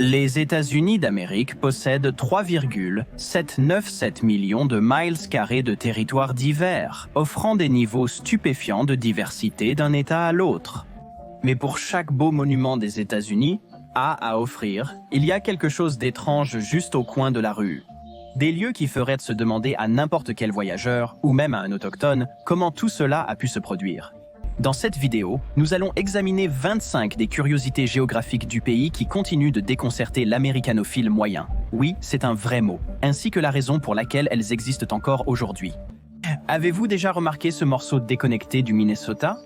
Les États-Unis d'Amérique possèdent 3,797 millions de miles carrés de territoire divers, offrant des niveaux stupéfiants de diversité d'un État à l'autre. Mais pour chaque beau monument des États-Unis à offrir, il y a quelque chose d'étrange juste au coin de la rue. Des lieux qui feraient se demander à n'importe quel voyageur, ou même à un autochtone, comment tout cela a pu se produire. Dans cette vidéo, nous allons examiner 25 des curiosités géographiques du pays qui continuent de déconcerter l'américanophile moyen. Oui, c'est un vrai mot, ainsi que la raison pour laquelle elles existent encore aujourd'hui. Avez-vous déjà remarqué ce morceau déconnecté du Minnesota?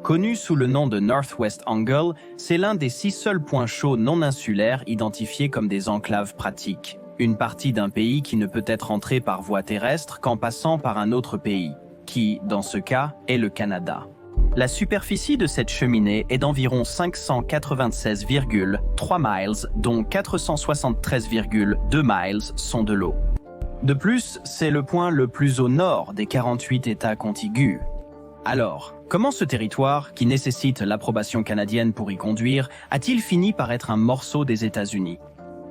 Connu sous le nom de Northwest Angle, c'est l'un des 6 seuls points chauds non insulaires identifiés comme des enclaves pratiques. Une partie d'un pays qui ne peut être entrée par voie terrestre qu'en passant par un autre pays, qui, dans ce cas, est le Canada. La superficie de cette cheminée est d'environ 596,3 miles, dont 473,2 miles sont de l'eau. De plus, c'est le point le plus au nord des 48 États contigus. Alors, comment ce territoire, qui nécessite l'approbation canadienne pour y conduire, a-t-il fini par être un morceau des États-Unis?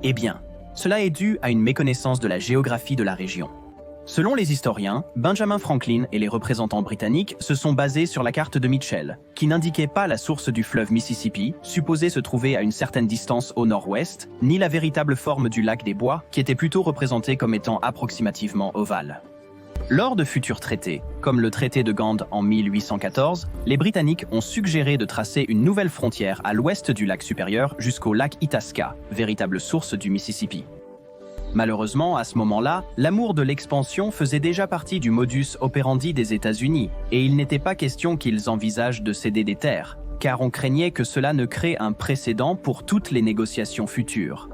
Eh bien, cela est dû à une méconnaissance de la géographie de la région. Selon les historiens, Benjamin Franklin et les représentants britanniques se sont basés sur la carte de Mitchell, qui n'indiquait pas la source du fleuve Mississippi, supposée se trouver à une certaine distance au nord-ouest, ni la véritable forme du lac des Bois, qui était plutôt représenté comme étant approximativement ovale. Lors de futurs traités, comme le traité de Gand en 1814, les Britanniques ont suggéré de tracer une nouvelle frontière à l'ouest du lac supérieur jusqu'au lac Itasca, véritable source du Mississippi. Malheureusement, à ce moment-là, l'amour de l'expansion faisait déjà partie du modus operandi des États-Unis, et il n'était pas question qu'ils envisagent de céder des terres, car on craignait que cela ne crée un précédent pour toutes les négociations futures.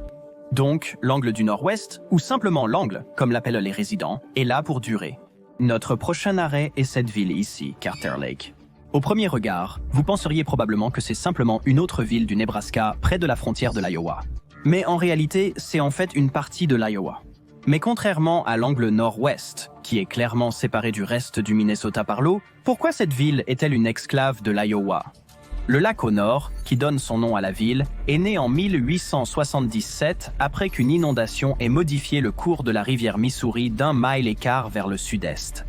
Donc, l'angle du Nord-Ouest, ou simplement l'angle, comme l'appellent les résidents, est là pour durer. Notre prochain arrêt est cette ville ici, Carter Lake. Au premier regard, vous penseriez probablement que c'est simplement une autre ville du Nebraska près de la frontière de l'Iowa. Mais en réalité, c'est en fait une partie de l'Iowa. Mais contrairement à l'angle nord-ouest, qui est clairement séparé du reste du Minnesota par l'eau, pourquoi cette ville est-elle une exclave de l'Iowa? Le lac au nord, qui donne son nom à la ville, est né en 1877 après qu'une inondation ait modifié le cours de la rivière Missouri d'1,5 mile vers le sud-est.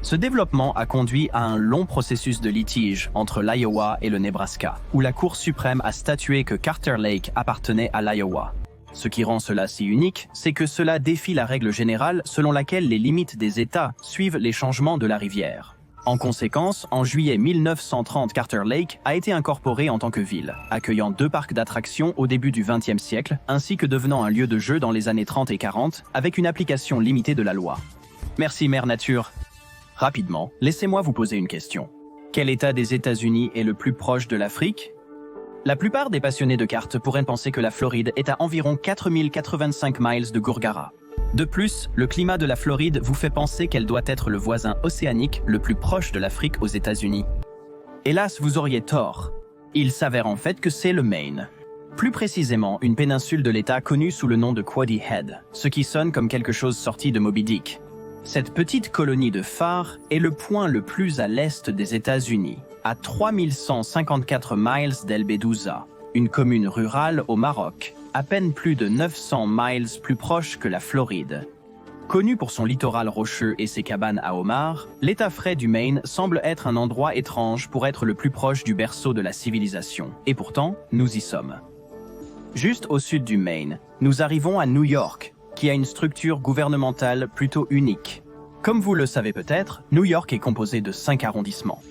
Ce développement a conduit à un long processus de litige entre l'Iowa et le Nebraska, où la Cour suprême a statué que Carter Lake appartenait à l'Iowa. Ce qui rend cela si unique, c'est que cela défie la règle générale selon laquelle les limites des États suivent les changements de la rivière. En conséquence, en juillet 1930, Carter Lake a été incorporé en tant que ville, accueillant 2 parcs d'attractions au début du XXe siècle, ainsi que devenant un lieu de jeu dans les années 30 et 40, avec une application limitée de la loi. Merci Mère Nature. Rapidement, laissez-moi vous poser une question. Quel État des États-Unis est le plus proche de l'Afrique? La plupart des passionnés de cartes pourraient penser que la Floride est à environ 4085 miles de Gourgara. De plus, le climat de la Floride vous fait penser qu'elle doit être le voisin océanique le plus proche de l'Afrique aux États-Unis. Hélas, vous auriez tort. Il s'avère en fait que c'est le Maine. Plus précisément, une péninsule de l'État connue sous le nom de Quoddy Head, ce qui sonne comme quelque chose sorti de Moby Dick. Cette petite colonie de phares est le point le plus à l'est des États-Unis, à 3154 miles d'El Bedouza, une commune rurale au Maroc, à peine plus de 900 miles plus proche que la Floride. Connu pour son littoral rocheux et ses cabanes à homards, l'État frais du Maine semble être un endroit étrange pour être le plus proche du berceau de la civilisation, et pourtant, nous y sommes. Juste au sud du Maine, nous arrivons à New York, qui a une structure gouvernementale plutôt unique. Comme vous le savez peut-être, New York est composé de 5 arrondissements.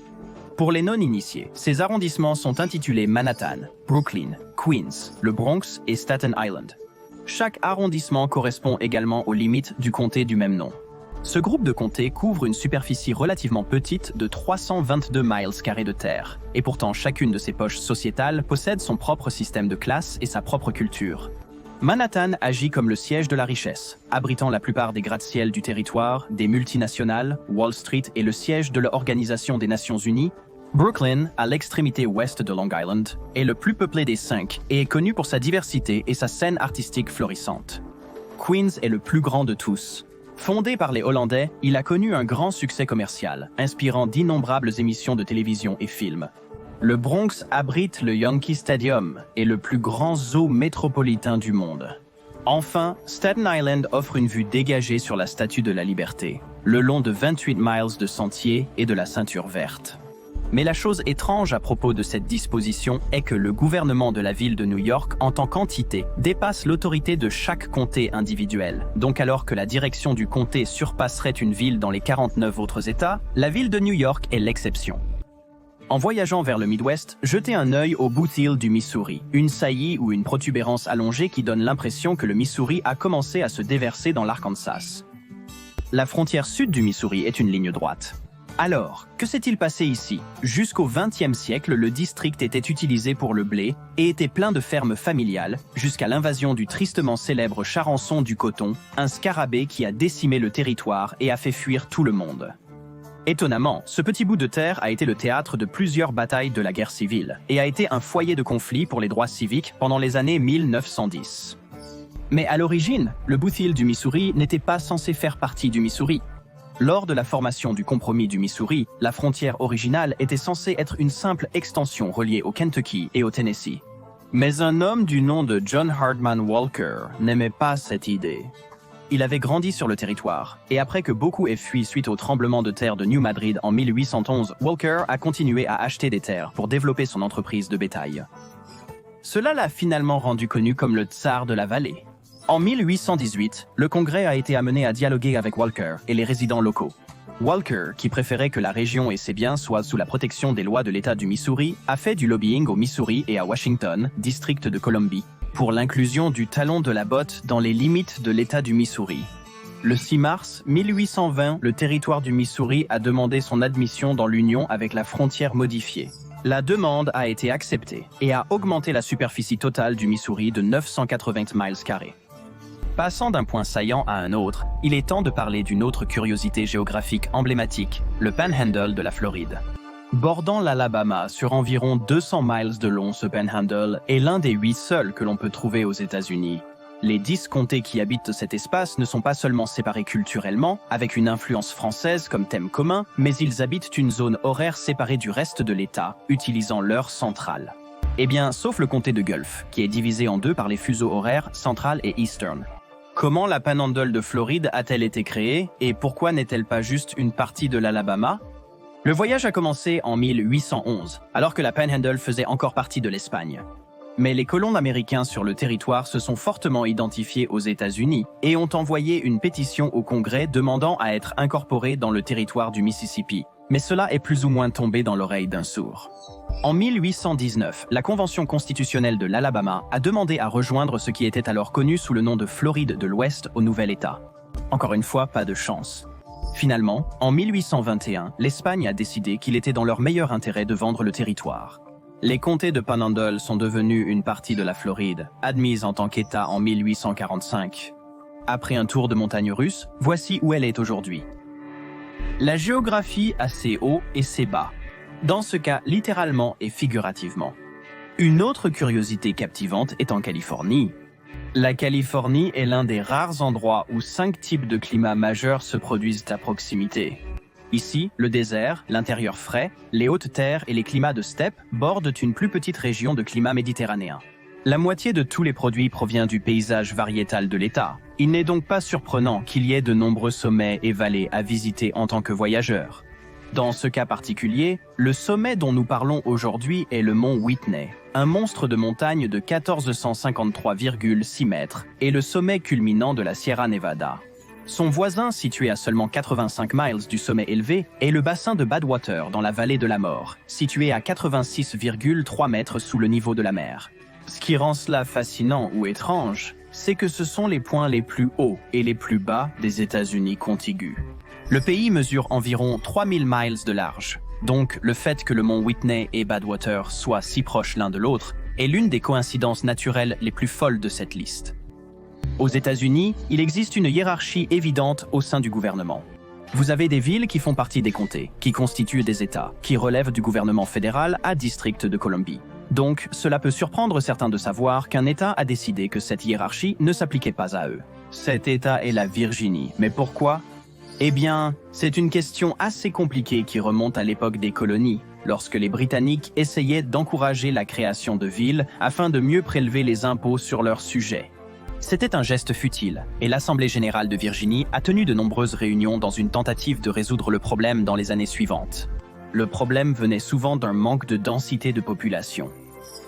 Pour les non-initiés, ces arrondissements sont intitulés Manhattan, Brooklyn, Queens, le Bronx et Staten Island. Chaque arrondissement correspond également aux limites du comté du même nom. Ce groupe de comtés couvre une superficie relativement petite de 322 miles carrés de terre, et pourtant chacune de ces poches sociétales possède son propre système de classe et sa propre culture. Manhattan agit comme le siège de la richesse, abritant la plupart des gratte-ciel du territoire, des multinationales, Wall Street et le siège de l'Organisation des Nations Unies. Brooklyn, à l'extrémité ouest de Long Island, est le plus peuplé des 5 et est connu pour sa diversité et sa scène artistique florissante. Queens est le plus grand de tous. Fondé par les Hollandais, il a connu un grand succès commercial, inspirant d'innombrables émissions de télévision et films. Le Bronx abrite le Yankee Stadium et le plus grand zoo métropolitain du monde. Enfin, Staten Island offre une vue dégagée sur la Statue de la Liberté, le long de 28 miles de sentiers et de la ceinture verte. Mais la chose étrange à propos de cette disposition est que le gouvernement de la ville de New York en tant qu'entité dépasse l'autorité de chaque comté individuel. Donc alors que la direction du comté surpasserait une ville dans les 49 autres États, la ville de New York est l'exception. En voyageant vers le Midwest, jetez un œil au Bootheel du Missouri, une saillie ou une protubérance allongée qui donne l'impression que le Missouri a commencé à se déverser dans l'Arkansas. La frontière sud du Missouri est une ligne droite. Alors, que s'est-il passé ici? Jusqu'au XXe siècle, le district était utilisé pour le blé et était plein de fermes familiales, jusqu'à l'invasion du tristement célèbre charançon du coton, un scarabée qui a décimé le territoire et a fait fuir tout le monde. Étonnamment, ce petit bout de terre a été le théâtre de plusieurs batailles de la guerre civile et a été un foyer de conflit pour les droits civiques pendant les années 1910. Mais à l'origine, le Bootheel du Missouri n'était pas censé faire partie du Missouri. Lors de la formation du compromis du Missouri, la frontière originale était censée être une simple extension reliée au Kentucky et au Tennessee. Mais un homme du nom de John Hardman Walker n'aimait pas cette idée. Il avait grandi sur le territoire, et après que beaucoup aient fui suite au tremblement de terre de New Madrid en 1811, Walker a continué à acheter des terres pour développer son entreprise de bétail. Cela l'a finalement rendu connu comme le tsar de la vallée. En 1818, le Congrès a été amené à dialoguer avec Walker et les résidents locaux. Walker, qui préférait que la région et ses biens soient sous la protection des lois de l'État du Missouri, a fait du lobbying au Missouri et à Washington, district de Columbie, pour l'inclusion du talon de la botte dans les limites de l'État du Missouri. Le 6 mars 1820, le territoire du Missouri a demandé son admission dans l'Union avec la frontière modifiée. La demande a été acceptée et a augmenté la superficie totale du Missouri de 980 miles carrés. Passant d'un point saillant à un autre, il est temps de parler d'une autre curiosité géographique emblématique, le Panhandle de la Floride. Bordant l'Alabama sur environ 200 miles de long, ce Panhandle est l'un des 8 seuls que l'on peut trouver aux États-Unis. Les 10 comtés qui habitent cet espace ne sont pas seulement séparés culturellement, avec une influence française comme thème commun, mais ils habitent une zone horaire séparée du reste de l'État, utilisant l'heure centrale. Eh bien, sauf le comté de Gulf, qui est divisé en deux par les fuseaux horaires central et eastern. Comment la Panhandle de Floride a-t-elle été créée, et pourquoi n'est-elle pas juste une partie de l'Alabama? Le voyage a commencé en 1811, alors que la Panhandle faisait encore partie de l'Espagne. Mais les colons américains sur le territoire se sont fortement identifiés aux États-Unis et ont envoyé une pétition au Congrès demandant à être incorporés dans le territoire du Mississippi. Mais cela est plus ou moins tombé dans l'oreille d'un sourd. En 1819, la Convention constitutionnelle de l'Alabama a demandé à rejoindre ce qui était alors connu sous le nom de Floride de l'Ouest au nouvel État. Encore une fois, pas de chance. Finalement, en 1821, l'Espagne a décidé qu'il était dans leur meilleur intérêt de vendre le territoire. Les comtés de Panhandle sont devenus une partie de la Floride, admise en tant qu'État en 1845. Après un tour de montagne russe, voici où elle est aujourd'hui. La géographie a ses hauts et ses bas. Dans ce cas, littéralement et figurativement. Une autre curiosité captivante est en Californie. La Californie est l'un des rares endroits où 5 types de climats majeurs se produisent à proximité. Ici, le désert, l'intérieur frais, les hautes terres et les climats de steppe bordent une plus petite région de climat méditerranéen. La moitié de tous les produits provient du paysage variétal de l'État. Il n'est donc pas surprenant qu'il y ait de nombreux sommets et vallées à visiter en tant que voyageur. Dans ce cas particulier, le sommet dont nous parlons aujourd'hui est le mont Whitney, un monstre de montagne de 1453,6 mètres et le sommet culminant de la Sierra Nevada. Son voisin, situé à seulement 85 miles du sommet élevé, est le bassin de Badwater dans la vallée de la Mort, situé à 86,3 mètres sous le niveau de la mer. Ce qui rend cela fascinant ou étrange, c'est que ce sont les points les plus hauts et les plus bas des États-Unis contigus. Le pays mesure environ 3000 miles de large, donc le fait que le mont Whitney et Badwater soient si proches l'un de l'autre est l'une des coïncidences naturelles les plus folles de cette liste. Aux États-Unis, il existe une hiérarchie évidente au sein du gouvernement. Vous avez des villes qui font partie des comtés, qui constituent des États, qui relèvent du gouvernement fédéral à District de Columbie. Donc, cela peut surprendre certains de savoir qu'un État a décidé que cette hiérarchie ne s'appliquait pas à eux. Cet État est la Virginie, mais pourquoi ? Eh bien, c'est une question assez compliquée qui remonte à l'époque des colonies. lorsque les Britanniques essayaient d'encourager la création de villes afin de mieux prélever les impôts sur leurs sujets. C'était un geste futile, et l'Assemblée générale de Virginie a tenu de nombreuses réunions dans une tentative de résoudre le problème dans les années suivantes. Le problème venait souvent d'un manque de densité de population.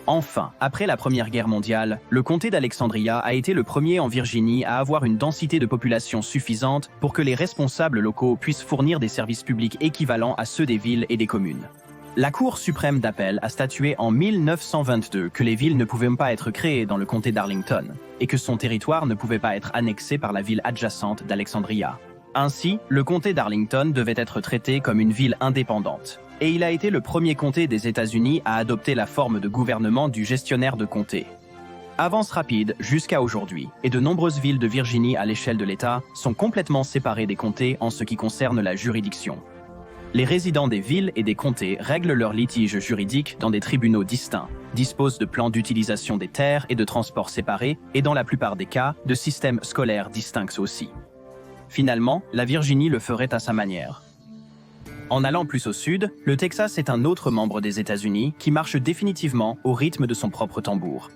Enfin, après la Première Guerre mondiale, le comté d'Alexandria a été le premier en Virginie à avoir une densité de population suffisante pour que les responsables locaux puissent fournir des services publics équivalents à ceux des villes et des communes. La Cour suprême d'appel a statué en 1922 que les villes ne pouvaient pas être créées dans le comté d'Arlington et que son territoire ne pouvait pas être annexé par la ville adjacente d'Alexandria. Ainsi, le comté d'Arlington devait être traité comme une ville indépendante. Et il a été le premier comté des États-Unis à adopter la forme de gouvernement du gestionnaire de comté. Avance rapide jusqu'à aujourd'hui, et de nombreuses villes de Virginie à l'échelle de l'État sont complètement séparées des comtés en ce qui concerne la juridiction. Les résidents des villes et des comtés règlent leurs litiges juridiques dans des tribunaux distincts, disposent de plans d'utilisation des terres et de transports séparés, et dans la plupart des cas, de systèmes scolaires distincts aussi. Finalement, la Virginie le ferait à sa manière. En allant plus au sud, le Texas est un autre membre des États-Unis qui marche définitivement au rythme de son propre tambour.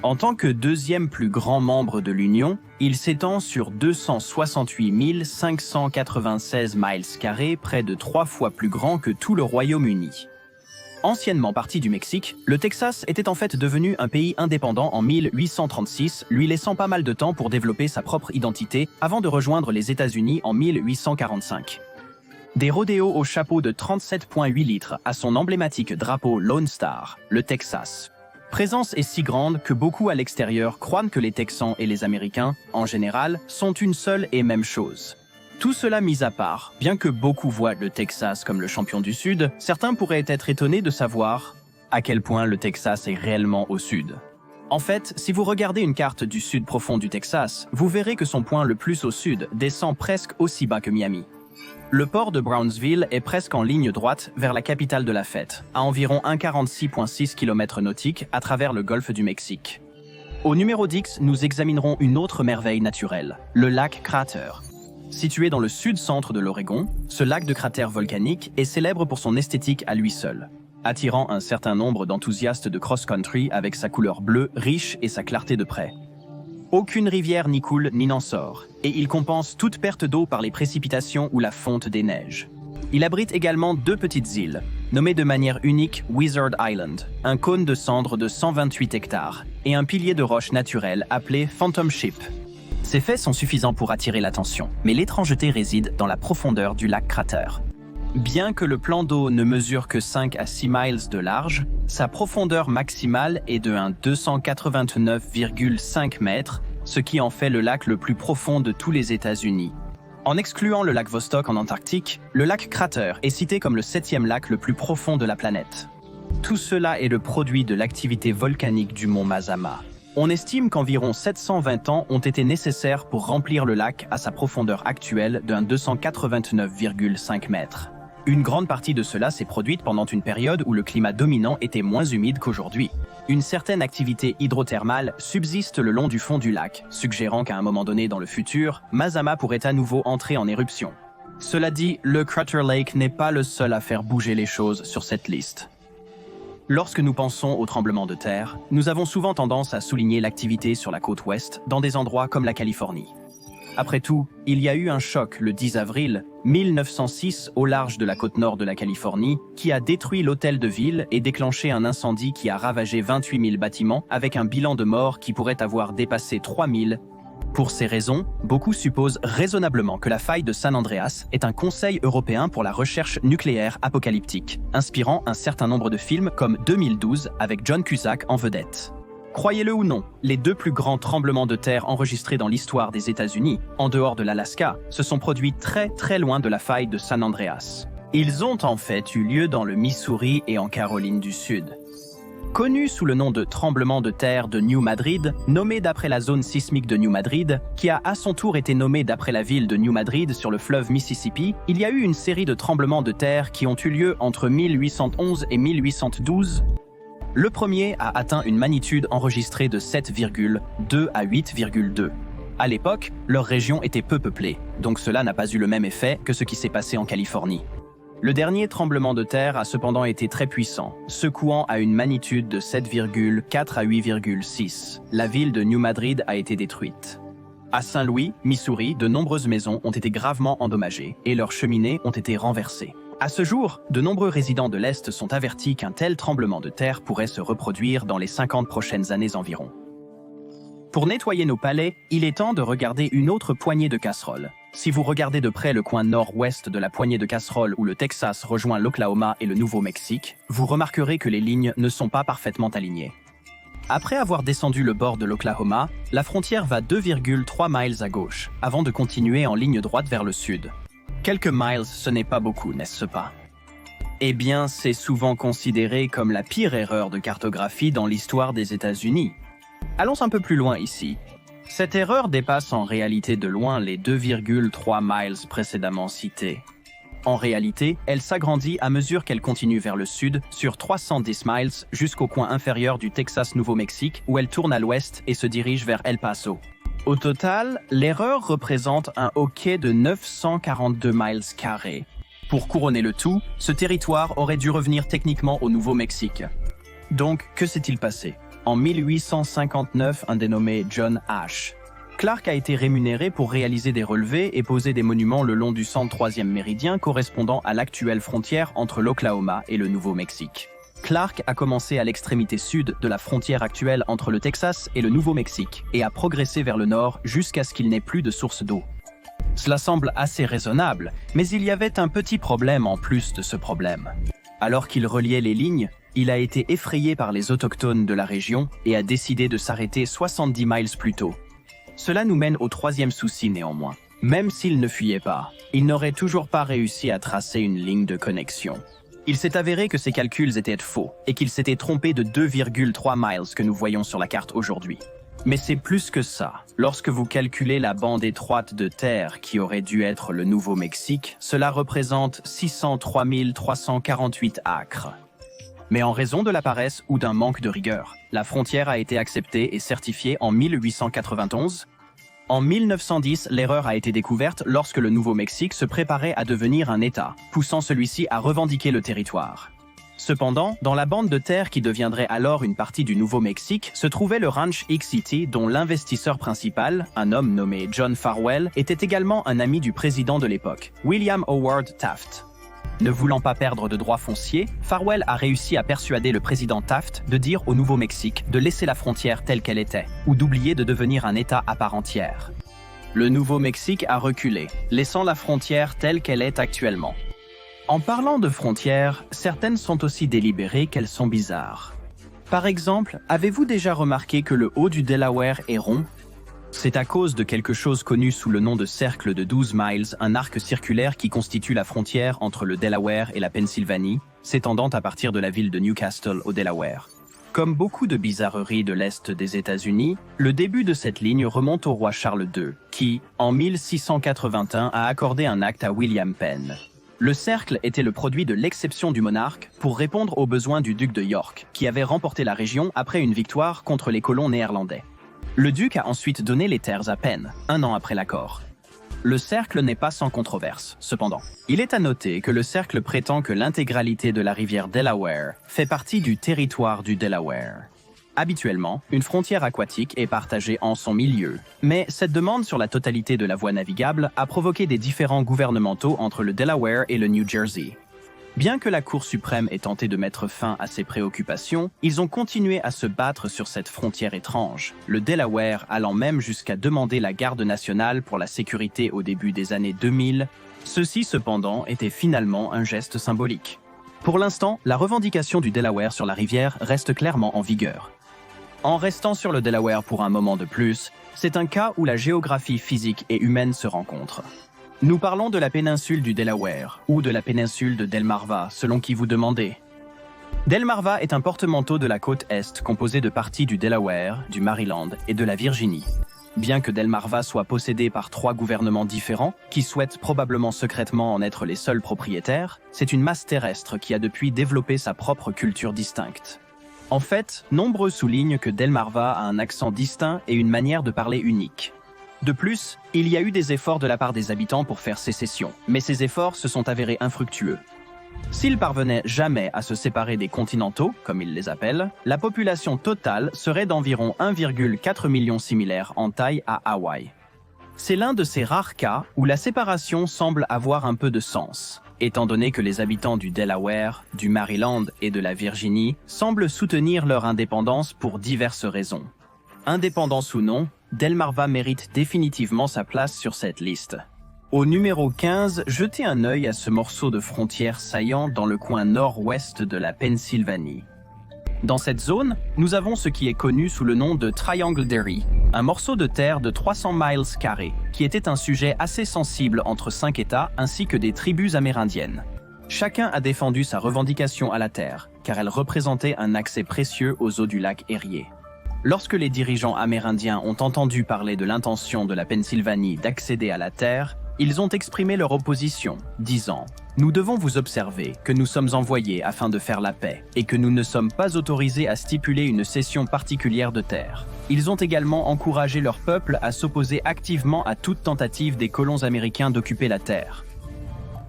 En tant que deuxième plus grand membre de l'Union, il s'étend sur 268 596 miles carrés, près de 3 fois plus grand que tout le Royaume-Uni. Anciennement partie du Mexique, le Texas était en fait devenu un pays indépendant en 1836, lui laissant pas mal de temps pour développer sa propre identité avant de rejoindre les États-Unis en 1845. Des rodéos au chapeau de 37,8 litres à son emblématique drapeau Lone Star, le Texas. Présence est si grande que beaucoup à l'extérieur croient que les Texans et les Américains, en général, sont une seule et même chose. Tout cela mis à part, bien que beaucoup voient le Texas comme le champion du Sud, certains pourraient être étonnés de savoir à quel point le Texas est réellement au sud. En fait, si vous regardez une carte du sud profond du Texas, vous verrez que son point le plus au sud descend presque aussi bas que Miami. Le port de Brownsville est presque en ligne droite vers la capitale de la fête, à environ 1,46,6 km nautiques à travers le golfe du Mexique. Au numéro 10, nous examinerons une autre merveille naturelle, le lac Crater. Situé dans le sud-centre de l'Oregon, ce lac de cratère volcanique est célèbre pour son esthétique à lui seul, attirant un certain nombre d'enthousiastes de cross-country avec sa couleur bleue riche et sa clarté de près. Aucune rivière n'y coule ni n'en sort, et il compense toute perte d'eau par les précipitations ou la fonte des neiges. Il abrite également 2 petites îles, nommées de manière unique Wizard Island, un cône de cendres de 128 hectares, et un pilier de roche naturelle appelé Phantom Ship. Ces faits sont suffisants pour attirer l'attention, mais l'étrangeté réside dans la profondeur du lac Crater. Bien que le plan d'eau ne mesure que 5 à 6 miles de large, sa profondeur maximale est de 289,5 mètres, ce qui en fait le lac le plus profond de tous les États-Unis. En excluant le lac Vostok en Antarctique, le lac Crater est cité comme le 7e lac le plus profond de la planète. Tout cela est le produit de l'activité volcanique du mont Mazama. On estime qu'environ 720 ans ont été nécessaires pour remplir le lac à sa profondeur actuelle de 289,5 mètres. Une grande partie de cela s'est produite pendant une période où le climat dominant était moins humide qu'aujourd'hui. Une certaine activité hydrothermale subsiste le long du fond du lac, suggérant qu'à un moment donné dans le futur, Mazama pourrait à nouveau entrer en éruption. Cela dit, le Crater Lake n'est pas le seul à faire bouger les choses sur cette liste. Lorsque nous pensons aux tremblements de terre, nous avons souvent tendance à souligner l'activité sur la côte ouest dans des endroits comme la Californie. Après tout, il y a eu un choc le 10 avril 1906 au large de la côte nord de la Californie qui a détruit l'hôtel de ville et déclenché un incendie qui a ravagé 28 000 bâtiments avec un bilan de morts qui pourrait avoir dépassé 3 000. Pour ces raisons, beaucoup supposent raisonnablement que la faille de San Andreas est un conseil européen pour la recherche nucléaire apocalyptique, inspirant un certain nombre de films comme 2012 avec John Cusack en vedette. Croyez-le ou non, les 2 plus grands tremblements de terre enregistrés dans l'histoire des États-Unis, en dehors de l'Alaska, se sont produits très très loin de la faille de San Andreas. Ils ont en fait eu lieu dans le Missouri et en Caroline du Sud. Connu sous le nom de tremblement de terre de New Madrid, nommé d'après la zone sismique de New Madrid, qui a à son tour été nommé d'après la ville de New Madrid sur le fleuve Mississippi, il y a eu une série de tremblements de terre qui ont eu lieu entre 1811 et 1812. Le premier a atteint une magnitude enregistrée de 7,2 à 8,2. À l'époque, leur région était peu peuplée, donc cela n'a pas eu le même effet que ce qui s'est passé en Californie. Le dernier tremblement de terre a cependant été très puissant, secouant à une magnitude de 7,4 à 8,6. La ville de New Madrid a été détruite. À Saint-Louis, Missouri, de nombreuses maisons ont été gravement endommagées et leurs cheminées ont été renversées. À ce jour, de nombreux résidents de l'Est sont avertis qu'un tel tremblement de terre pourrait se reproduire dans les 50 prochaines années environ. Pour nettoyer nos palais, il est temps de regarder une autre poignée de casseroles. Si vous regardez de près le coin nord-ouest de la poignée de casseroles où le Texas rejoint l'Oklahoma et le Nouveau-Mexique, vous remarquerez que les lignes ne sont pas parfaitement alignées. Après avoir descendu le bord de l'Oklahoma, la frontière va 2,3 miles à gauche, avant de continuer en ligne droite vers le sud. Quelques miles, ce n'est pas beaucoup, n'est-ce pas? Eh bien, c'est souvent considéré comme la pire erreur de cartographie dans l'histoire des États-Unis. Allons un peu plus loin ici. Cette erreur dépasse en réalité de loin les 2,3 miles précédemment cités. En réalité, elle s'agrandit à mesure qu'elle continue vers le sud sur 310 miles jusqu'au coin inférieur du Texas-Nouveau-Mexique où elle tourne à l'ouest et se dirige vers El Paso. Au total, l'erreur représente un hockey de 942 miles carrés. Pour couronner le tout, ce territoire aurait dû revenir techniquement au Nouveau-Mexique. Donc, que s'est-il passé? En 1859, un dénommé John H. Clark a été rémunéré pour réaliser des relevés et poser des monuments le long du 103e méridien correspondant à l'actuelle frontière entre l'Oklahoma et le Nouveau-Mexique. Clark a commencé à l'extrémité sud de la frontière actuelle entre le Texas et le Nouveau-Mexique et a progressé vers le nord jusqu'à ce qu'il n'ait plus de source d'eau. Cela semble assez raisonnable, mais il y avait un petit problème en plus de ce problème. Alors qu'il reliait les lignes, il a été effrayé par les autochtones de la région et a décidé de s'arrêter 70 miles plus tôt. Cela nous mène au troisième souci néanmoins. Même s'il ne fuyait pas, il n'aurait toujours pas réussi à tracer une ligne de connexion. Il s'est avéré que ses calculs étaient faux et qu'il s'était trompé de 2,3 miles que nous voyons sur la carte aujourd'hui. Mais c'est plus que ça. Lorsque vous calculez la bande étroite de terre qui aurait dû être le Nouveau-Mexique, cela représente 603 348 acres. Mais en raison de la paresse ou d'un manque de rigueur, la frontière a été acceptée et certifiée en 1891. En 1910, l'erreur a été découverte lorsque le Nouveau-Mexique se préparait à devenir un État, poussant celui-ci à revendiquer le territoire. Cependant, dans la bande de terre qui deviendrait alors une partie du Nouveau-Mexique, se trouvait le ranch X-City dont l'investisseur principal, un homme nommé John Farwell, était également un ami du président de l'époque, William Howard Taft. Ne voulant pas perdre de droits fonciers, Farwell a réussi à persuader le président Taft de dire au Nouveau-Mexique de laisser la frontière telle qu'elle était, ou d'oublier de devenir un État à part entière. Le Nouveau-Mexique a reculé, laissant la frontière telle qu'elle est actuellement. En parlant de frontières, certaines sont aussi délibérées qu'elles sont bizarres. Par exemple, avez-vous déjà remarqué que le haut du Delaware est rond? C'est à cause de quelque chose connu sous le nom de cercle de 12 miles, un arc circulaire qui constitue la frontière entre le Delaware et la Pennsylvanie, s'étendant à partir de la ville de Newcastle au Delaware. Comme beaucoup de bizarreries de l'Est des États-Unis, le début de cette ligne remonte au roi Charles II, qui, en 1681, a accordé un acte à William Penn. Le cercle était le produit de l'exception du monarque pour répondre aux besoins du duc de York, qui avait remporté la région après une victoire contre les colons néerlandais. Le duc a ensuite donné les terres à Penn, un an après l'accord. Le cercle n'est pas sans controverse, cependant. Il est à noter que le cercle prétend que l'intégralité de la rivière Delaware fait partie du territoire du Delaware. Habituellement, une frontière aquatique est partagée en son milieu, mais cette demande sur la totalité de la voie navigable a provoqué des différends gouvernementaux entre le Delaware et le New Jersey. Bien que la Cour suprême ait tenté de mettre fin à ces préoccupations, ils ont continué à se battre sur cette frontière étrange, le Delaware allant même jusqu'à demander la garde nationale pour la sécurité au début des années 2000. Ceci, cependant, était finalement un geste symbolique. Pour l'instant, la revendication du Delaware sur la rivière reste clairement en vigueur. En restant sur le Delaware pour un moment de plus, c'est un cas où la géographie physique et humaine se rencontrent. Nous parlons de la péninsule du Delaware, ou de la péninsule de Delmarva, selon qui vous demandez. Delmarva est un porte-manteau de la côte Est composé de parties du Delaware, du Maryland et de la Virginie. Bien que Delmarva soit possédé par 3 gouvernements différents, qui souhaitent probablement secrètement en être les seuls propriétaires, c'est une masse terrestre qui a depuis développé sa propre culture distincte. En fait, nombreux soulignent que Delmarva a un accent distinct et une manière de parler unique. De plus, il y a eu des efforts de la part des habitants pour faire sécession, mais ces efforts se sont avérés infructueux. S'ils parvenaient jamais à se séparer des continentaux, comme ils les appellent, la population totale serait d'environ 1,4 million similaires en taille à Hawaï. C'est l'un de ces rares cas où la séparation semble avoir un peu de sens, étant donné que les habitants du Delaware, du Maryland et de la Virginie semblent soutenir leur indépendance pour diverses raisons. Indépendance ou non, Delmarva mérite définitivement sa place sur cette liste. Au numéro 15, jetez un œil à ce morceau de frontière saillant dans le coin nord-ouest de la Pennsylvanie. Dans cette zone, nous avons ce qui est connu sous le nom de Triangle Dairy, un morceau de terre de 300 miles carrés, qui était un sujet assez sensible entre 5 États ainsi que des tribus amérindiennes. Chacun a défendu sa revendication à la terre, car elle représentait un accès précieux aux eaux du lac Erie. Lorsque les dirigeants amérindiens ont entendu parler de l'intention de la Pennsylvanie d'accéder à la terre, ils ont exprimé leur opposition, disant « Nous devons vous observer que nous sommes envoyés afin de faire la paix et que nous ne sommes pas autorisés à stipuler une cession particulière de terre. » Ils ont également encouragé leur peuple à s'opposer activement à toute tentative des colons américains d'occuper la terre.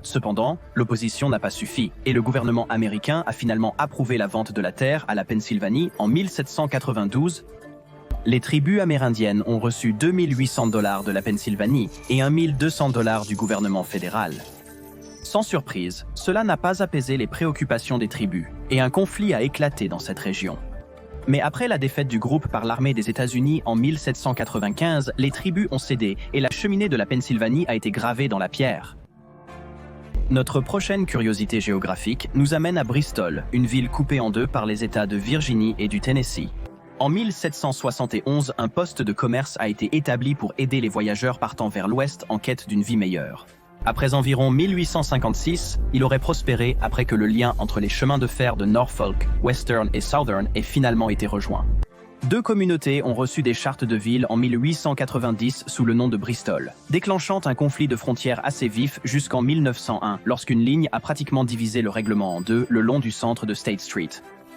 Cependant, l'opposition n'a pas suffi et le gouvernement américain a finalement approuvé la vente de la terre à la Pennsylvanie en 1792. Les tribus amérindiennes ont reçu 2 800 $ de la Pennsylvanie et 1 200 $ du gouvernement fédéral. Sans surprise, cela n'a pas apaisé les préoccupations des tribus et un conflit a éclaté dans cette région. Mais après la défaite du groupe par l'armée des États-Unis en 1795, les tribus ont cédé et la cheminée de la Pennsylvanie a été gravée dans la pierre. Notre prochaine curiosité géographique nous amène à Bristol, une ville coupée en deux par les États de Virginie et du Tennessee. En 1771, un poste de commerce a été établi pour aider les voyageurs partant vers l'ouest en quête d'une vie meilleure. Après environ 1856, il aurait prospéré après que le lien entre les chemins de fer de Norfolk, Western et Southern ait finalement été rejoint. Deux communautés ont reçu des chartes de ville en 1890 sous le nom de Bristol, déclenchant un conflit de frontières assez vif jusqu'en 1901, lorsqu'une ligne a pratiquement divisé le règlement en deux le long du centre de State Street.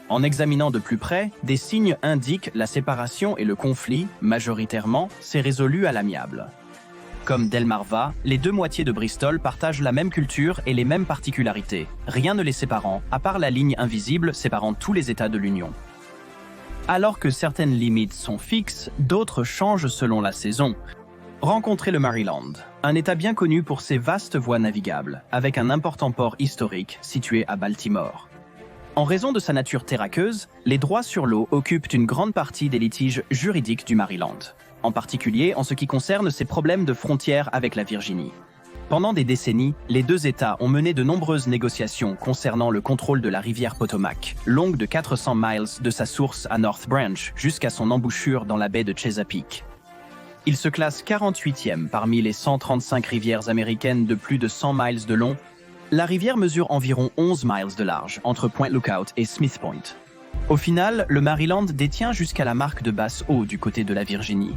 En examinant de plus près, des signes indiquent la séparation et le conflit, majoritairement, s'est résolu à l'amiable. Comme Delmarva, les deux moitiés de Bristol partagent la même culture et les mêmes particularités, rien ne les séparant, à part la ligne invisible séparant tous les États de l'Union. Alors que certaines limites sont fixes, d'autres changent selon la saison. Rencontrez le Maryland, un État bien connu pour ses vastes voies navigables, avec un important port historique situé à Baltimore. En raison de sa nature terraqueuse, les droits sur l'eau occupent une grande partie des litiges juridiques du Maryland, en particulier en ce qui concerne ses problèmes de frontière avec la Virginie. Pendant des décennies, les deux États ont mené de nombreuses négociations concernant le contrôle de la rivière Potomac, longue de 400 miles de sa source à North Branch jusqu'à son embouchure dans la baie de Chesapeake. Il se classe 48e parmi les 135 rivières américaines de plus de 100 miles de long. La rivière mesure environ 11 miles de large entre Point Lookout et Smith Point. Au final, le Maryland détient jusqu'à la marque de basse eau du côté de la Virginie.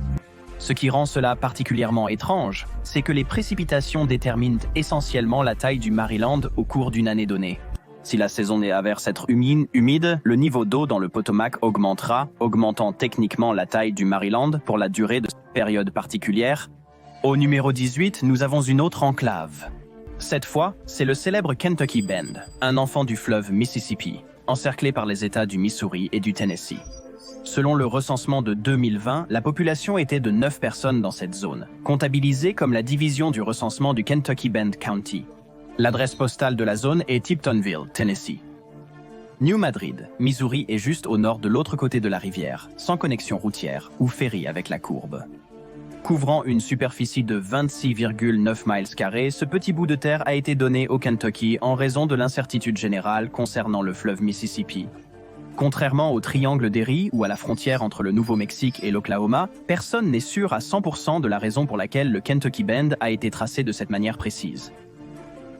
Ce qui rend cela particulièrement étrange, c'est que les précipitations déterminent essentiellement la taille du Maryland au cours d'une année donnée. Si la saison avère être humide, le niveau d'eau dans le Potomac augmentera, augmentant techniquement la taille du Maryland pour la durée de cette période particulière. Au numéro 18, nous avons une autre enclave. Cette fois, c'est le célèbre Kentucky Bend, un enfant du fleuve Mississippi, encerclé par les États du Missouri et du Tennessee. Selon le recensement de 2020, la population était de 9 personnes dans cette zone, comptabilisée comme la division du recensement du Kentucky Bend County. L'adresse postale de la zone est Tiptonville, Tennessee. New Madrid, Missouri est juste au nord de l'autre côté de la rivière, sans connexion routière ou ferry avec la courbe. Couvrant une superficie de 26,9 miles carrés, ce petit bout de terre a été donné au Kentucky en raison de l'incertitude générale concernant le fleuve Mississippi. Contrairement au triangle d'Erie ou à la frontière entre le Nouveau-Mexique et l'Oklahoma, personne n'est sûr à 100% de la raison pour laquelle le Kentucky Bend a été tracé de cette manière précise.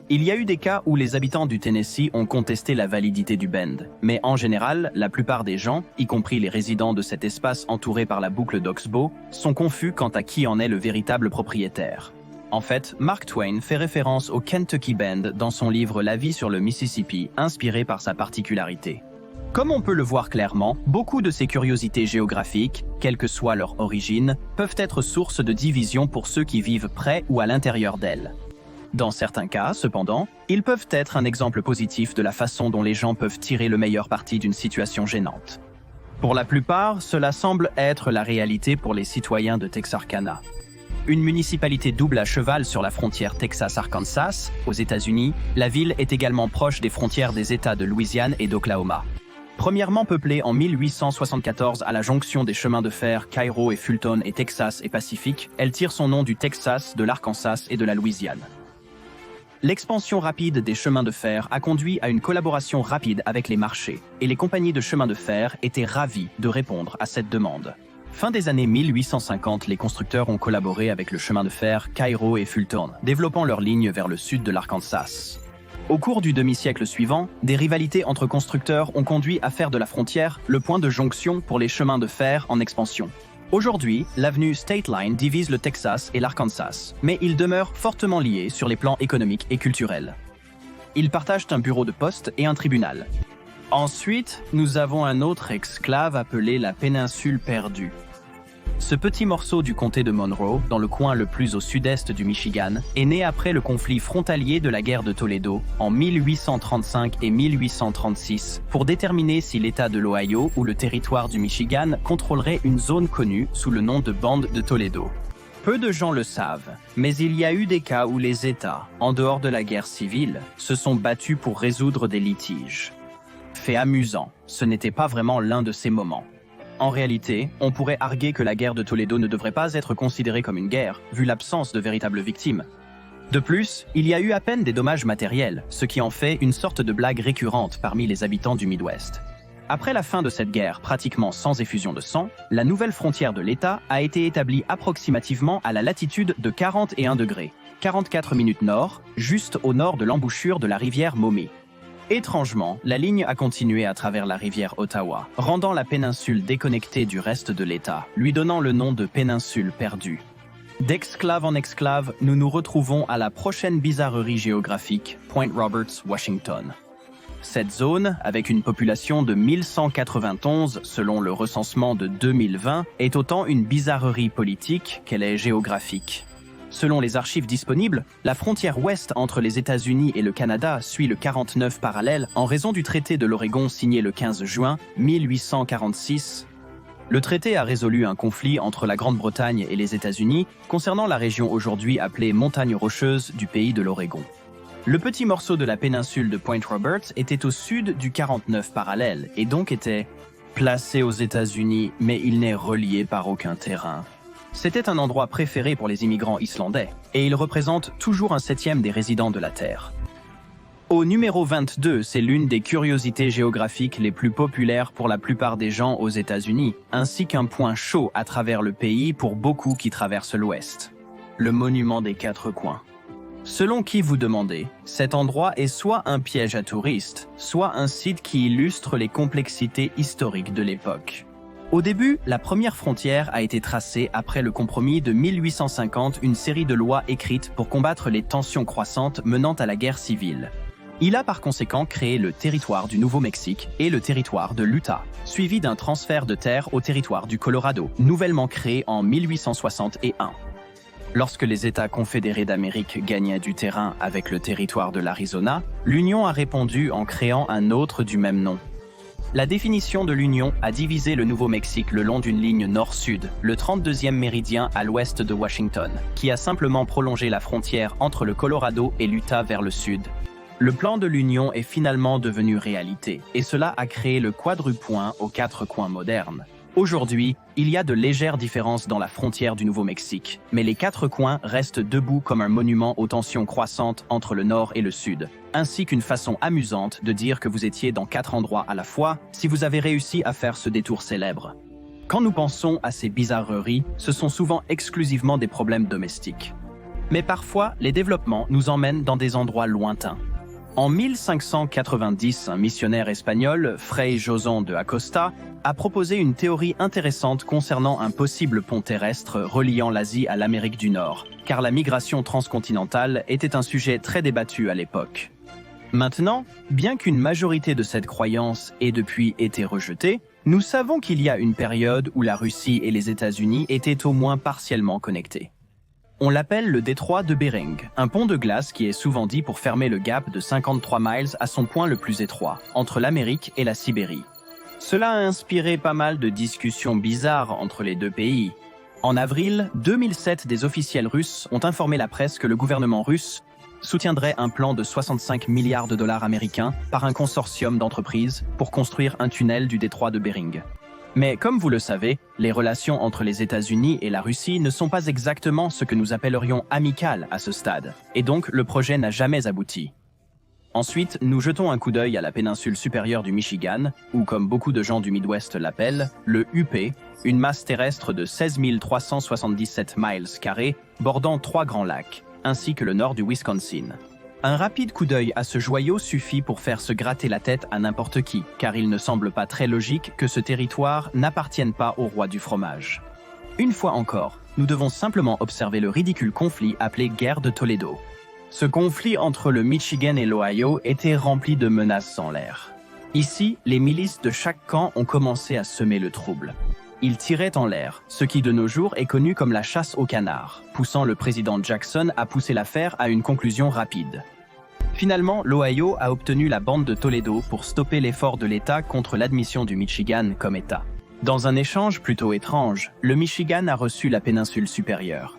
Il y a eu des cas où les habitants du Tennessee ont contesté la validité du Bend, mais en général, la plupart des gens, y compris les résidents de cet espace entouré par la boucle d'Oxbow, sont confus quant à qui en est le véritable propriétaire. En fait, Mark Twain fait référence au Kentucky Bend dans son livre La vie sur le Mississippi, inspiré par sa particularité. Comme on peut le voir clairement, beaucoup de ces curiosités géographiques, quelle que soit leur origine, peuvent être source de division pour ceux qui vivent près ou à l'intérieur d'elles. Dans certains cas, cependant, ils peuvent être un exemple positif de la façon dont les gens peuvent tirer le meilleur parti d'une situation gênante. Pour la plupart, cela semble être la réalité pour les citoyens de Texarkana. Une municipalité double à cheval sur la frontière Texas-Arkansas, aux États-Unis, la ville est également proche des frontières des États de Louisiane et d'Oklahoma. Premièrement peuplée en 1874 à la jonction des chemins de fer Cairo et Fulton et Texas et Pacifique, elle tire son nom du Texas, de l'Arkansas et de la Louisiane. L'expansion rapide des chemins de fer a conduit à une collaboration rapide avec les marchés, et les compagnies de chemins de fer étaient ravies de répondre à cette demande. Fin des années 1850, les constructeurs ont collaboré avec le chemin de fer Cairo et Fulton, développant leurs lignes vers le sud de l'Arkansas. Au cours du demi-siècle suivant, des rivalités entre constructeurs ont conduit à faire de la frontière le point de jonction pour les chemins de fer en expansion. Aujourd'hui, l'avenue State Line divise le Texas et l'Arkansas, mais ils demeurent fortement liés sur les plans économiques et culturels. Ils partagent un bureau de poste et un tribunal. Ensuite, nous avons un autre exclave appelé la péninsule perdue. Ce petit morceau du comté de Monroe, dans le coin le plus au sud-est du Michigan, est né après le conflit frontalier de la guerre de Toledo en 1835 et 1836 pour déterminer si l'État de l'Ohio ou le territoire du Michigan contrôlerait une zone connue sous le nom de bande de Toledo. Peu de gens le savent, mais il y a eu des cas où les États, en dehors de la guerre civile, se sont battus pour résoudre des litiges. Fait amusant, ce n'était pas vraiment l'un de ces moments. En réalité, on pourrait arguer que la guerre de Toledo ne devrait pas être considérée comme une guerre, vu l'absence de véritables victimes. De plus, il y a eu à peine des dommages matériels, ce qui en fait une sorte de blague récurrente parmi les habitants du Midwest. Après la fin de cette guerre pratiquement sans effusion de sang, la nouvelle frontière de l'État a été établie approximativement à la latitude de 41 degrés, 44 minutes nord, juste au nord de l'embouchure de la rivière Maumee. Étrangement, la ligne a continué à travers la rivière Ottawa, rendant la péninsule déconnectée du reste de l'État, lui donnant le nom de péninsule perdue. D'exclave en exclave, nous nous retrouvons à la prochaine bizarrerie géographique, Point Roberts, Washington. Cette zone, avec une population de 1191 selon le recensement de 2020, est autant une bizarrerie politique qu'elle est géographique. Selon les archives disponibles, la frontière ouest entre les États-Unis et le Canada suit le 49 parallèle en raison du traité de l'Oregon signé le 15 juin 1846. Le traité a résolu un conflit entre la Grande-Bretagne et les États-Unis concernant la région aujourd'hui appelée Montagne Rocheuse du pays de l'Oregon. Le petit morceau de la péninsule de Point Roberts était au sud du 49 parallèle et donc était placé aux États-Unis, mais il n'est relié par aucun terrain. C'était un endroit préféré pour les immigrants islandais, et il représente toujours un septième des résidents de la Terre. Au numéro 22, c'est l'une des curiosités géographiques les plus populaires pour la plupart des gens aux États-Unis, ainsi qu'un point chaud à travers le pays pour beaucoup qui traversent l'Ouest. Le monument des quatre coins. Selon qui vous demandez, cet endroit est soit un piège à touristes, soit un site qui illustre les complexités historiques de l'époque. Au début, la première frontière a été tracée après le compromis de 1850, une série de lois écrites pour combattre les tensions croissantes menant à la guerre civile. Il a par conséquent créé le territoire du Nouveau-Mexique et le territoire de l'Utah, suivi d'un transfert de terre au territoire du Colorado, nouvellement créé en 1861. Lorsque les États confédérés d'Amérique gagnaient du terrain avec le territoire de l'Arizona, l'Union a répondu en créant un autre du même nom. La définition de l'Union a divisé le Nouveau-Mexique le long d'une ligne nord-sud, le 32e méridien à l'ouest de Washington, qui a simplement prolongé la frontière entre le Colorado et l'Utah vers le sud. Le plan de l'Union est finalement devenu réalité, et cela a créé le quadrupoint aux quatre coins modernes. Aujourd'hui, il y a de légères différences dans la frontière du Nouveau-Mexique, mais les quatre coins restent debout comme un monument aux tensions croissantes entre le nord et le sud, ainsi qu'une façon amusante de dire que vous étiez dans quatre endroits à la fois si vous avez réussi à faire ce détour célèbre. Quand nous pensons à ces bizarreries, ce sont souvent exclusivement des problèmes domestiques. Mais parfois, les développements nous emmènent dans des endroits lointains. En 1590, un missionnaire espagnol, Fray Joson de Acosta, a proposé une théorie intéressante concernant un possible pont terrestre reliant l'Asie à l'Amérique du Nord, car la migration transcontinentale était un sujet très débattu à l'époque. Maintenant, bien qu'une majorité de cette croyance ait depuis été rejetée, nous savons qu'il y a une période où la Russie et les États-Unis étaient au moins partiellement connectés. On l'appelle le détroit de Bering, un pont de glace qui est souvent dit pour fermer le gap de 53 miles à son point le plus étroit, entre l'Amérique et la Sibérie. Cela a inspiré pas mal de discussions bizarres entre les deux pays. En avril 2007, des officiels russes ont informé la presse que le gouvernement russe soutiendrait un plan de 65 milliards de dollars américains par un consortium d'entreprises pour construire un tunnel du détroit de Bering. Mais comme vous le savez, les relations entre les États-Unis et la Russie ne sont pas exactement ce que nous appellerions amicales à ce stade, et donc le projet n'a jamais abouti. Ensuite, nous jetons un coup d'œil à la péninsule supérieure du Michigan, ou comme beaucoup de gens du Midwest l'appellent, le UP, une masse terrestre de 16 377 miles carrés, bordant 3 grands lacs, ainsi que le nord du Wisconsin. Un rapide coup d'œil à ce joyau suffit pour faire se gratter la tête à n'importe qui, car il ne semble pas très logique que ce territoire n'appartienne pas au roi du fromage. Une fois encore, nous devons simplement observer le ridicule conflit appelé guerre de Toledo. Ce conflit entre le Michigan et l'Ohio était rempli de menaces en l'air. Ici, les milices de chaque camp ont commencé à semer le trouble. Ils tiraient en l'air, ce qui de nos jours est connu comme la chasse au canard, poussant le président Jackson à pousser l'affaire à une conclusion rapide. Finalement, l'Ohio a obtenu la bande de Toledo pour stopper l'effort de l'État contre l'admission du Michigan comme État. Dans un échange plutôt étrange, le Michigan a reçu la péninsule supérieure.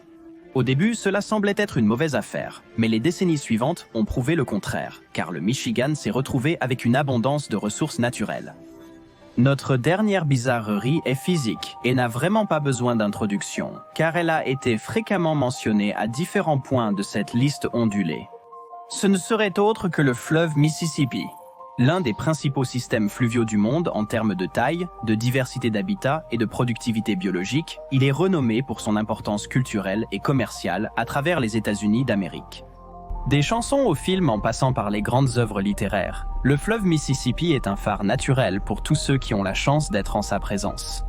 Au début, cela semblait être une mauvaise affaire, mais les décennies suivantes ont prouvé le contraire, car le Michigan s'est retrouvé avec une abondance de ressources naturelles. Notre dernière bizarrerie est physique et n'a vraiment pas besoin d'introduction, car elle a été fréquemment mentionnée à différents points de cette liste ondulée. Ce ne serait autre que le fleuve Mississippi. L'un des principaux systèmes fluviaux du monde en termes de taille, de diversité d'habitat et de productivité biologique, il est renommé pour son importance culturelle et commerciale à travers les États-Unis d'Amérique. Des chansons aux films en passant par les grandes œuvres littéraires, le fleuve Mississippi est un phare naturel pour tous ceux qui ont la chance d'être en sa présence.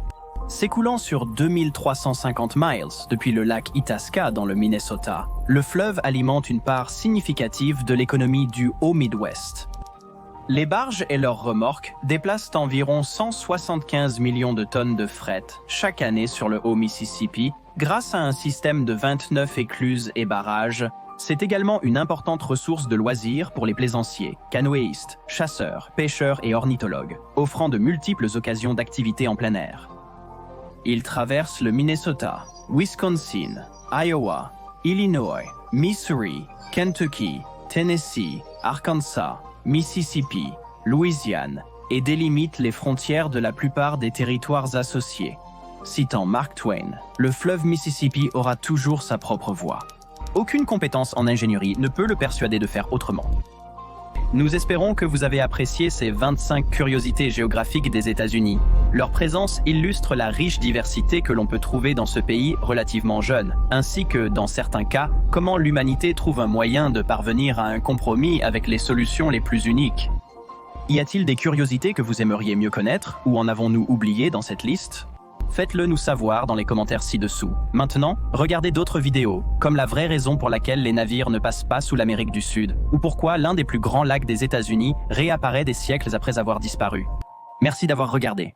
S'écoulant sur 2350 miles depuis le lac Itasca dans le Minnesota, le fleuve alimente une part significative de l'économie du Haut-Midwest. Les barges et leurs remorques déplacent environ 175 millions de tonnes de fret chaque année sur le Haut-Mississippi grâce à un système de 29 écluses et barrages. C'est également une importante ressource de loisirs pour les plaisanciers, canoëistes, chasseurs, pêcheurs et ornithologues, offrant de multiples occasions d'activités en plein air. Il traverse le Minnesota, Wisconsin, Iowa, Illinois, Missouri, Kentucky, Tennessee, Arkansas, Mississippi, Louisiane et délimite les frontières de la plupart des territoires associés. Citant Mark Twain, le fleuve Mississippi aura toujours sa propre voie. Aucune compétence en ingénierie ne peut le persuader de faire autrement. Nous espérons que vous avez apprécié ces 25 curiosités géographiques des États-Unis. Leur présence illustre la riche diversité que l'on peut trouver dans ce pays relativement jeune, ainsi que, dans certains cas, comment l'humanité trouve un moyen de parvenir à un compromis avec les solutions les plus uniques. Y a-t-il des curiosités que vous aimeriez mieux connaître, ou en avons-nous oublié dans cette liste ? Faites-le nous savoir dans les commentaires ci-dessous. Maintenant, regardez d'autres vidéos, comme la vraie raison pour laquelle les navires ne passent pas sous l'Amérique du Sud, ou pourquoi l'un des plus grands lacs des États-Unis réapparaît des siècles après avoir disparu. Merci d'avoir regardé.